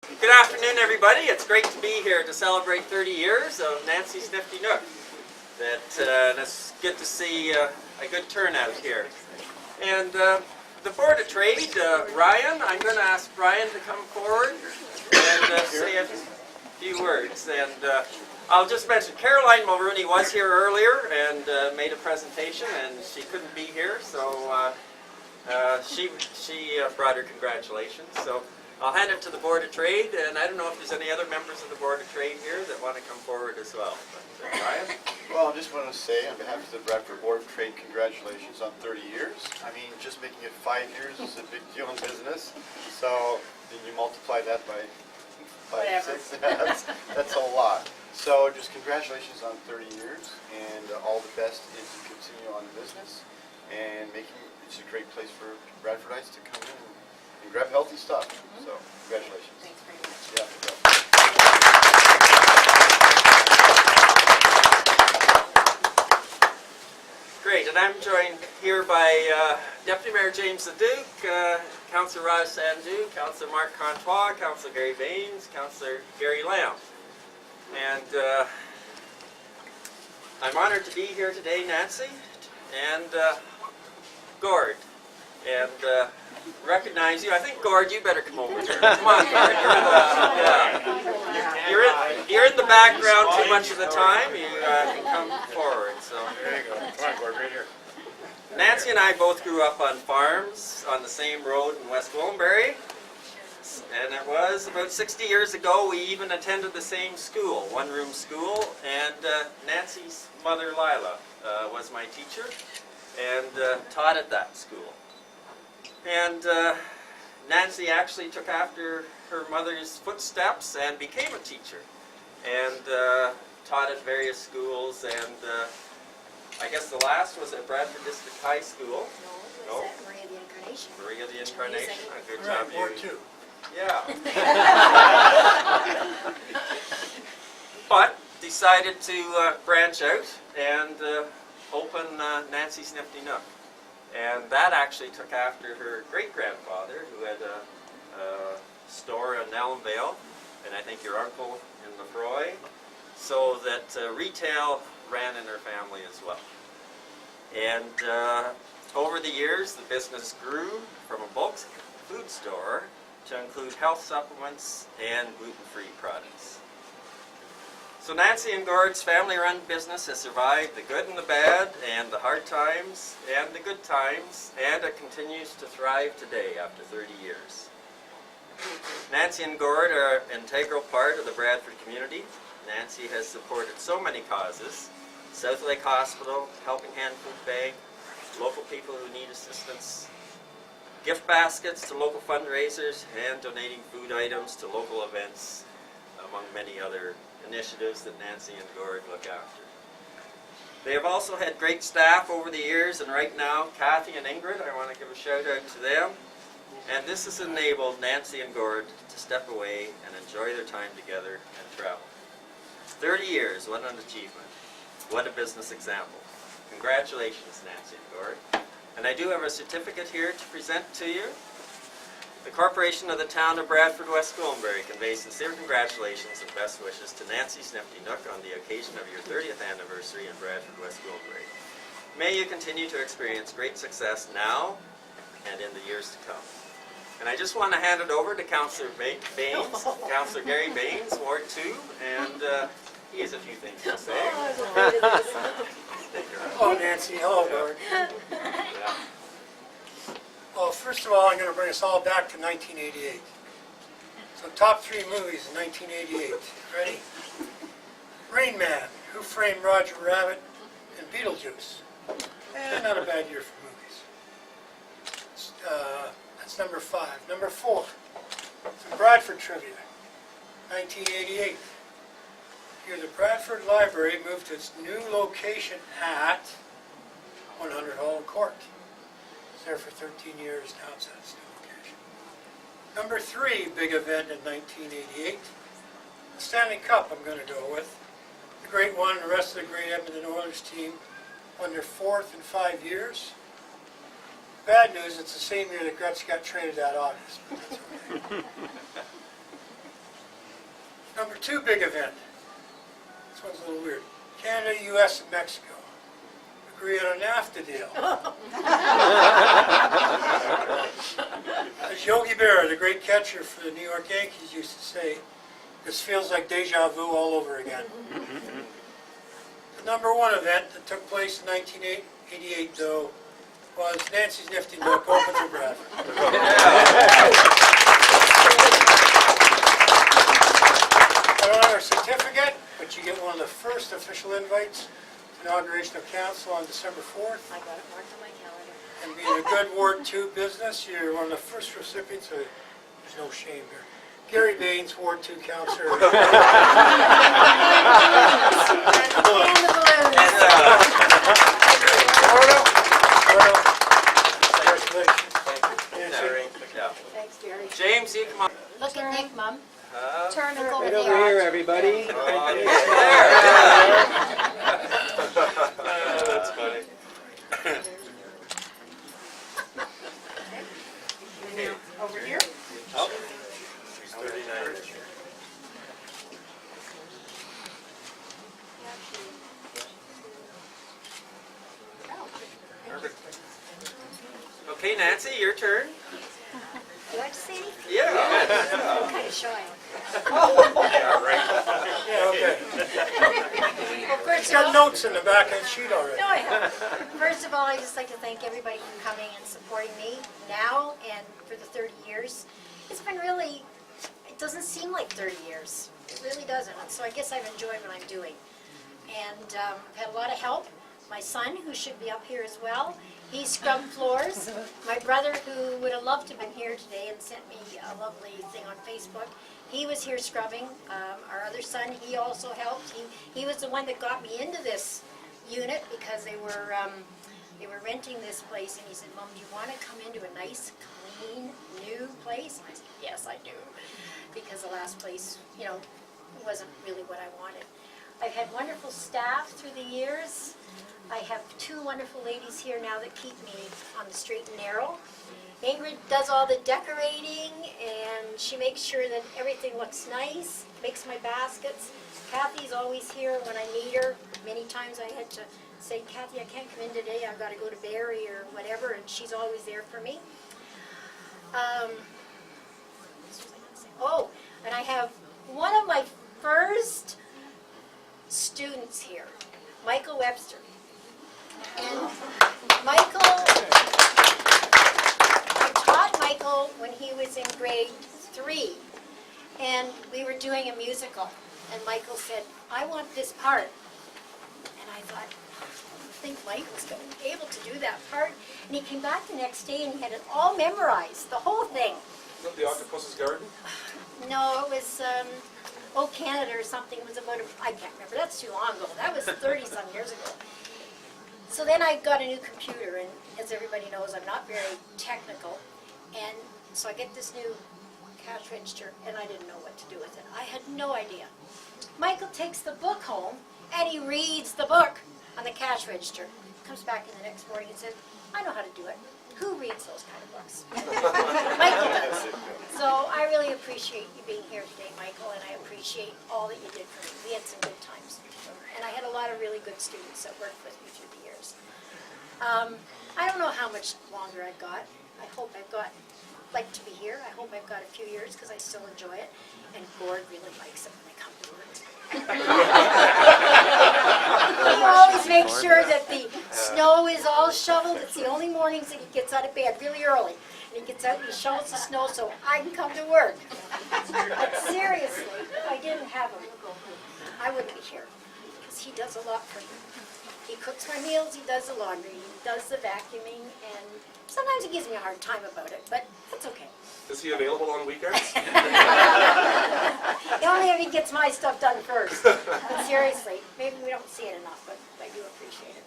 Good afternoon, everybody. It's great to be here to celebrate 30 years of Nancy's Nifty Nook. It's good to see a good turnout here. And the Board of Trade, Ryan, I'm going to ask Ryan to come forward and say a few words. And I'll just mention Caroline Mulrooney was here earlier and made a presentation, and she couldn't be here, so she brought her congratulations. So I'll hand it to the Board of Trade, and I don't know if there's any other members of the Board of Trade here that want to come forward as well. But, Ryan? Well, I just want to say, on behalf of the Bradford Board of Trade, congratulations on 30 years. I mean, just making it 5 years is a big deal in business. So, then you multiply that by 6, that's a lot. So, just congratulations on 30 years, and all the best as you continue on the business, and making it's a great place for Bradfordites to come in and grab healthy stuff. So, congratulations. Thanks very much. Yeah. Great, and I'm joined here by Deputy Mayor James Leduc, Councillor Raj Sandhu, Councillor Mark Contois, Councillor Gary Baines, Councillor Gary Lamb. And I'm honored to be here today, Nancy, and Gord, and recognize you. I think, Gord, you better come over here. Come on, Gord. You're in the background too much of the time. You can come forward. So There you go. Come on, Gord, right here. Nancy and I both grew up on farms on the same road in West Gwillimbury. And it was about 60 years ago we even attended the same school, one-room school, and Nancy's mother, Lila, was my teacher and taught at that school. And Nancy actually took after her mother's footsteps and became a teacher and taught at various schools, and I guess the last was at Bradford District High School. No, it was at Maria the Incarnation. Maria the Incarnation. Good Right, job, Ward you. 2. Yeah. But decided to branch out and open Nancy's Nifty Nook. And that actually took after her great-grandfather, who had a store in Elmvale, and I think your uncle in Lefroy, so that retail ran in her family as well. And over the years, the business grew from a bulk food store to include health supplements and gluten-free products. So Nancy and Gord's family-run business has survived the good and the bad, and the hard times, and the good times, and it continues to thrive today after 30 years. Nancy and Gord are an integral part of the Bradford community. Nancy has supported so many causes: South Lake Hospital, Helping Hand Food Bank, local people who need assistance, gift baskets to local fundraisers, and donating food items to local events, among many other initiatives that Nancy and Gord look after. They have also had great staff over the years, and right now, Kathy and Ingrid, I want to give a shout out to them. And this has enabled Nancy and Gord to step away and enjoy their time together and travel. 30 years, what an achievement. What a business example. Congratulations, Nancy and Gord. And I do have a certificate here to present to you. The Corporation of the Town of Bradford, West Gwillimbury conveys sincere congratulations and best wishes to Nancy's Nifty Nook on the occasion of your 30th anniversary in Bradford, West Gwillimbury. May you continue to experience great success now and in the years to come. And I just want to hand it over to Councillor Baines, Councillor Gary Baines, Ward 2, and he has a few things to say. Hello, Nancy. Hello, Gord. Yeah. Well, first of all, I'm going to bring us all back to 1988. So, top 3 movies in 1988. Ready? Rain Man, Who Framed Roger Rabbit, and Beetlejuice. And not a bad year for movies. That's number 5. Number 4, some Bradford trivia. 1988. Here, the Bradford Library moved to its new location at 100 Holland Court. It's there for 13 years now, it's at its new location. Number 3 big event in 1988, the Stanley Cup I'm going to go with. The Great One, the rest of the Great Edmonton Oilers team won their 4th in 5 years. Bad news, it's the same year that Gretzky got traded that August, but that's okay. Number 2 big event. This one's a little weird. Canada, U.S., and Mexico agree on a NAFTA deal. As Yogi Berra, the great catcher for the New York Yankees, used to say, this feels like deja vu all over again. The number 1 event that took place in 1988, though, was Nancy's Nifty Nook Open to Bradford. I don't have a certificate, but you get one of the first official invites to inauguration of council on December 4th. I got it marked on my calendar. And being a good Ward 2 business, you're one of the first recipients of, there's no shame here, Gary Baines, Ward 2 councillor. And the balloons. Congratulations. Yeah. Thanks, Jerry. James, you come on. Look at Nick, Mum. Turn Look her over right there. over here, everybody. Oh, that's funny. Over here? Oh, she's 39. Perfect. Okay, Nancy, your turn. Do I have to say anything? Yeah. I'm kind of shy. Yeah, okay. Well, first It's of got all, notes in the back of the sheet already. no, I haven't. First of all, I'd just like to thank everybody for coming and supporting me now and for the 30 years. It's been really, it doesn't seem like 30 years. It really doesn't. And so I guess I've enjoyed what I'm doing. And I've had a lot of help. My son, who should be up here as well, he scrubbed floors. My brother, who would have loved to have been here today and sent me a lovely thing on Facebook, he was here scrubbing. Our other son, he also helped. He was the one that got me into this unit because they were renting this place, and he said, "Mom, do you want to come into a nice, clean, new place?" And I said, "Yes, I do," because the last place, wasn't really what I wanted. I've had wonderful staff through the years. I have 2 wonderful ladies here now that keep me on the straight and narrow. Ingrid does all the decorating, and she makes sure that everything looks nice, makes my baskets. Kathy's always here when I need her. Many times I had to say, "Kathy, I can't come in today, I've got to go to Barrie or whatever," and she's always there for me. Oh, and I have one of my first students here, Michael Webster. And Michael, I taught Michael when he was in grade 3, and we were doing a musical, and Michael said, "I want this part." And I thought, I think Mike was going to be able to do that part. And he came back the next day and he had it all memorized, the whole thing. Is that the Octopus's Garden? No, it was Oh Canada or something. It was about I can't remember. That's too long ago. That was 30-some years ago. So then I got a new computer, and as everybody knows, I'm not very technical. And so I get this new cash register, and I didn't know what to do with it. I had no idea. Michael takes the book home, and he reads the book on the cash register. Comes back in the next morning and says, "I know how to do it." Who reads those kind of books? Michael does. So I really appreciate you being here today, Michael, and I appreciate all that you did for me. We had some good times. And I had a lot of really good students that worked with me through the years. I don't know how much longer I've got. I hope I've got, like to be here. I hope I've got a few years because I still enjoy it. And Gord really likes it when I come to work. He always makes sure that the snow is all shoveled. It's the only mornings that he gets out of bed really early. And he gets out and he shovels the snow so I can come to work. But seriously, if I didn't have him, I wouldn't be here. Because he does a lot for me. He cooks my meals, he does the laundry, he does the vacuuming, and sometimes he gives me a hard time about it, but that's okay. Is he available on weekends? Only if he gets my stuff done first. But seriously, maybe we don't see it enough, but I do appreciate it.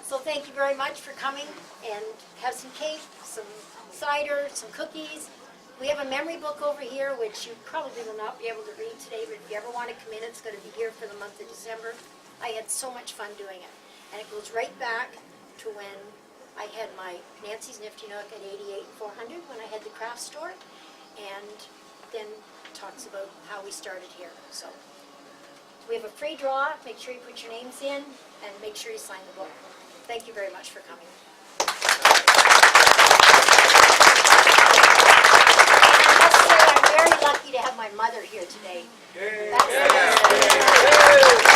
So thank you very much for coming, and have some cake, some cider, some cookies. We have a memory book over here, which you probably will not be able to read today, but if you ever want to come in, it's going to be here for the month of December. I had so much fun doing it. And it goes right back to when I had my Nancy's Nifty Nook at 88 400 when I had the craft store. And then talks about how we started here. So we have a free draw. Make sure you put your names in and make sure you sign the book. Thank you very much for coming. I must say I'm very lucky to have my mother here today. That's